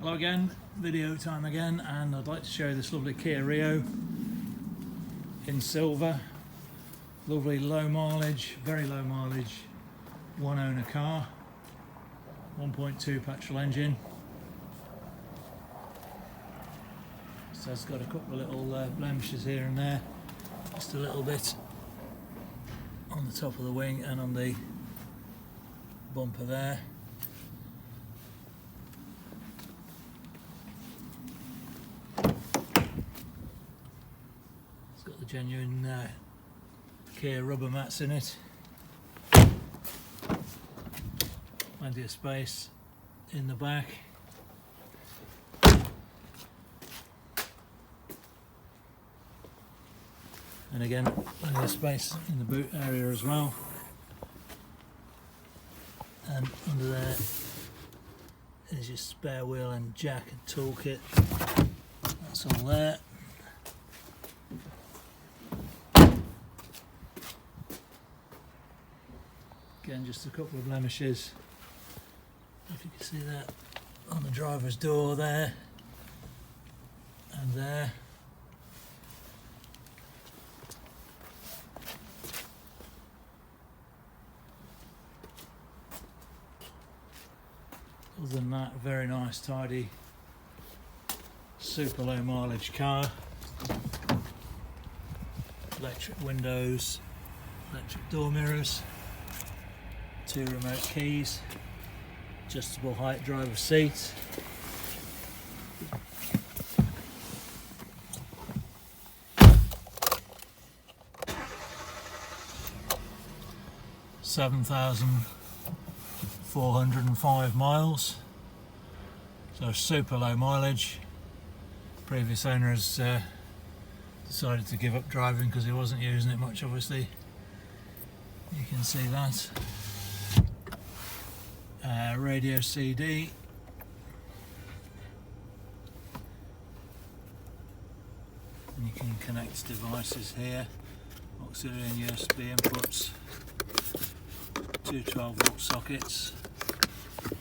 Hello again, video time again, and I'd like to show you this lovely Kia Rio in silver. Lovely low mileage, very low mileage, one owner car, 1.2 petrol engine. So it's got a couple of little blemishes here and there, just a little bit on the top of the wing and on the bumper there. It's got the genuine Kia rubber mats in it. Plenty of space in the back. And again, plenty of space in the boot area as well. And under there is your spare wheel and jack and toolkit. That's all there. Again, just a couple of blemishes. If you can see that on the driver's door there and there. Other than that, a very nice, tidy, super low mileage car. Electric windows, electric door mirrors, 2 remote keys, adjustable height driver's seat. $7,405 miles, so super low mileage. Previous owner has decided to give up driving because he wasn't using it much, obviously. You can see that. Radio CD. And you can connect devices here. Auxiliary and USB inputs. 2 12-volt sockets. You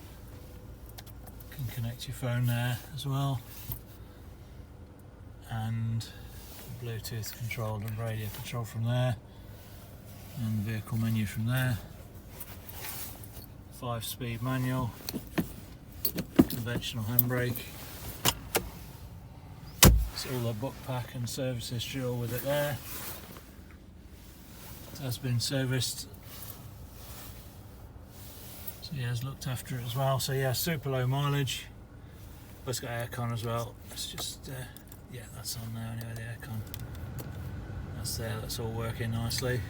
can connect your phone there as well. And Bluetooth controlled and radio control from there. And the vehicle menu from there. 5-speed manual, conventional handbrake. It's all the book pack and service history all with it there. It has been serviced, so he has looked after it as well. So yeah, super low mileage. But it's got aircon as well. It's just yeah, that's on there anyway, the aircon. That's there, that's all working nicely.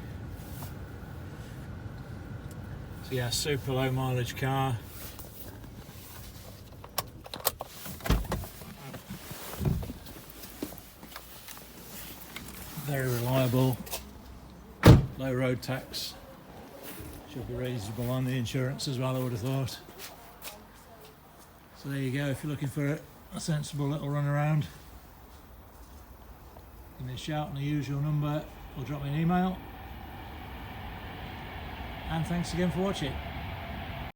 So yeah, super low mileage car. Very reliable. Low road tax. Should be reasonable on the insurance as well, I would have thought. So there you go, if you're looking for a sensible little run around, give me a shout on the usual number or drop me an email. And thanks again for watching.